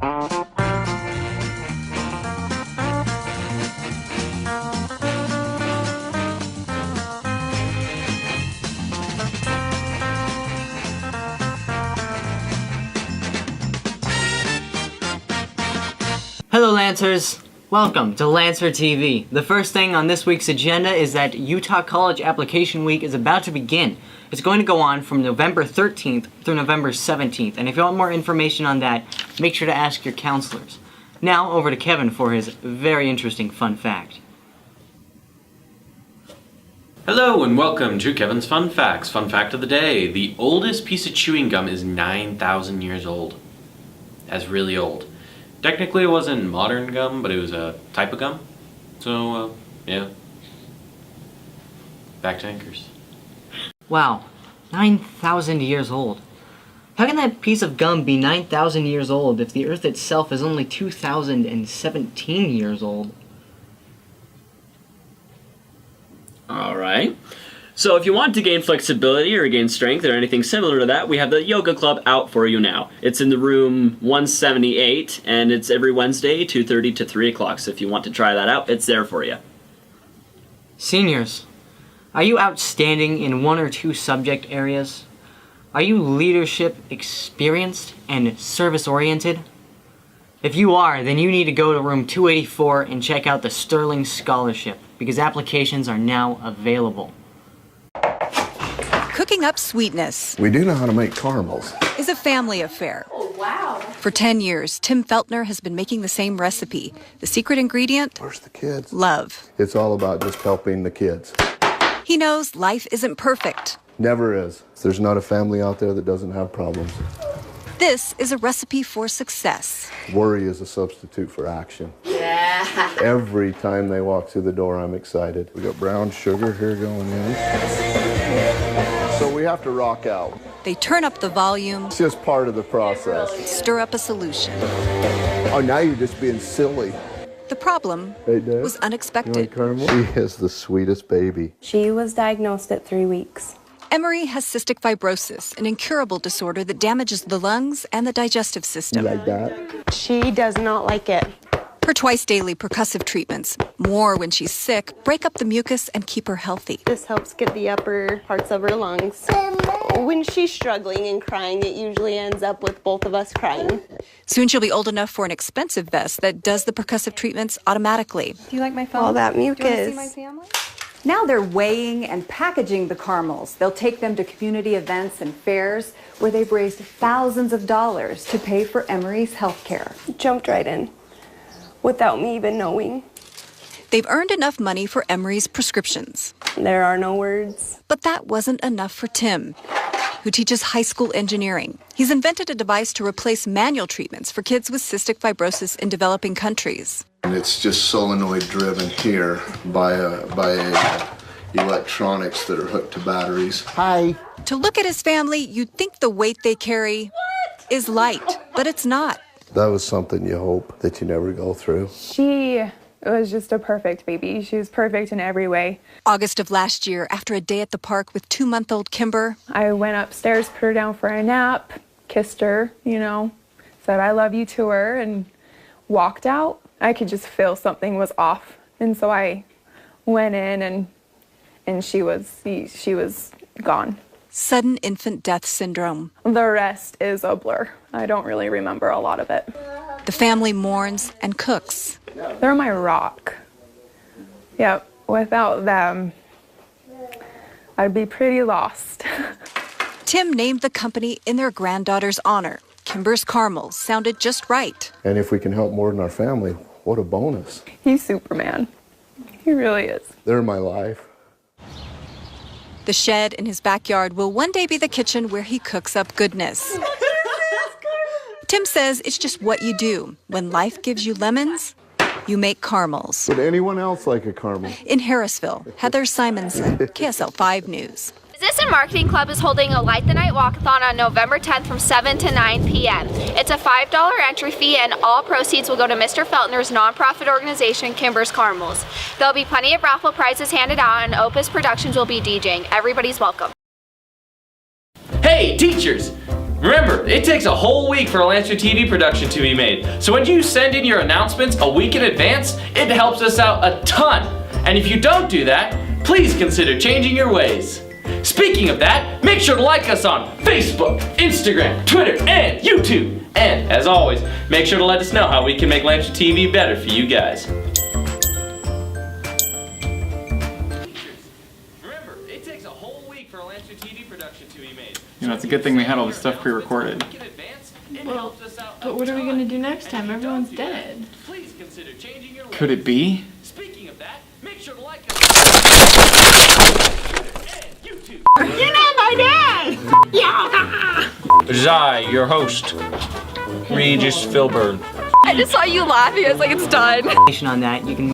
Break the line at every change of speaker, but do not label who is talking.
Hello Lancers! Welcome to LancerTV. The first thing on this week's agenda is that Utah College Application Week is about to begin. It's going to go on from November 13th through November 17th, and if you want more information on that, make sure to ask your counselors. Now over to Kevin for his very interesting fun fact.
Hello and welcome to Kevin's Fun Facts. Fun fact of the day. The oldest piece of chewing gum is 9,000 years old. That's really old. Technically it wasn't modern gum, but it was a type of gum. So, yeah. Back to anchors.
Wow, 9,000 years old. How can that piece of gum be 9,000 years old if the Earth itself is only 2,017 years old?
Alright. So if you want to gain flexibility or gain strength or anything similar to that, we have the yoga club out for you now. It's in the room 178, and it's every Wednesday, 2:30 to 3 o'clock. So if you want to try that out, it's there for you.
Seniors, are you outstanding in one or two subject areas? Are you leadership experienced and service-oriented? If you are, then you need to go to room 284 and check out the Sterling Scholarship, because applications are now available.
Cooking up sweetness.
We do know how to make caramels.
Is a family affair.
Oh, wow.
For 10 years, Tim Feltner has been making the same recipe. The secret ingredient?
Where's the kids?
Love.
It's all about just helping the kids.
He knows life isn't perfect.
Never is. There's not a family out there that doesn't have problems.
This is a recipe for success.
Worry is a substitute for action.
Yeah.
Every time they walk through the door, I'm excited. We got brown sugar here going in. So we have to rock out.
They turn up the volume.
It's just part of the process.
Stir up a solution.
Oh, now you're just being silly.
The problem
Hey, Dad?
was
You want
unexpected.
caramel? She is the sweetest baby.
She was diagnosed at 3 weeks.
Emery has cystic fibrosis, an incurable disorder that damages the lungs and the digestive
You
system.
like that?
She does not like it.
Her twice-daily percussive treatments, more when she's sick, break up the mucus and keep her healthy.
This helps get the upper parts of her lungs. When she's struggling and crying, it usually ends up with both of us crying.
Soon she'll be old enough for an expensive vest that does the percussive treatments automatically.
Do you like my phone?
All that
Do you want to see
mucus.
my family? Now they're weighing and packaging the caramels. They'll take them to community events and fairs where they've raised thousands of dollars to pay for Emery's health care.
Jumped right in without me even knowing.
They've earned enough money for Emery's prescriptions.
There are no words.
But that wasn't enough for Tim, who teaches high school engineering. He's invented a device to replace manual treatments for kids with cystic fibrosis in developing countries.
And it's just solenoid driven here by electronics that are hooked to batteries. Hi.
To look at his family, you'd think the weight they carry is light, but it's not.
That was something you hope that you never go through.
She was just a perfect baby. She was perfect in every way.
August of last year, after a day at the park with 2-month-old Kimber,
I went upstairs, put her down for a nap, kissed her, said I love you to her, and walked out. I could just feel something was off. And so I went in and she was gone.
sudden infant death syndrome.
The rest is a blur. I don't really remember a lot of it.
The family mourns and cooks.
They're my rock. Yeah, without them, I'd be pretty lost.
Tim named the company in their granddaughter's honor. Kimber's caramels sounded just right.
And if we can help more than our family, what a bonus.
He's Superman. He really is.
They're my life.
The shed in his backyard will one day be the kitchen where he cooks up goodness. Tim says it's just what you do. When life gives you lemons, you make caramels.
Would anyone else like a caramel?
In Harrisville, Heather Simonson, KSL 5 News.
Business and Marketing Club is holding a Light the Night Walkathon on November 10th from 7 to 9 p.m. It's a $5 entry fee and all proceeds will go to Mr. Feltner's nonprofit organization, Kimber's Caramels. There'll be plenty of raffle prizes handed out and Opus Productions will be DJing. Everybody's welcome.
Hey, teachers! Remember, it takes a whole week for a LancerTV production to be made. So when you send in your announcements a week in advance, it helps us out a ton. And if you don't do that, please consider changing your ways. Speaking of that, make sure to like us on Facebook, Instagram, Twitter, and YouTube. And as always, make sure to let us know how we can make LancerTV better for you guys. Remember, it takes a whole week for a LancerTV production to be made.
You know, it's a good thing we had all this stuff pre-recorded.
Well, but what are we gonna do next time? Everyone's dead.
Please consider changing your ways.
Could it be?
Speaking of that, make sure to like us.
You're not my dad! Yeah!
It is I, your host, Regis Filburn.
I just saw you laughing. I was like, it's done.
On that, you can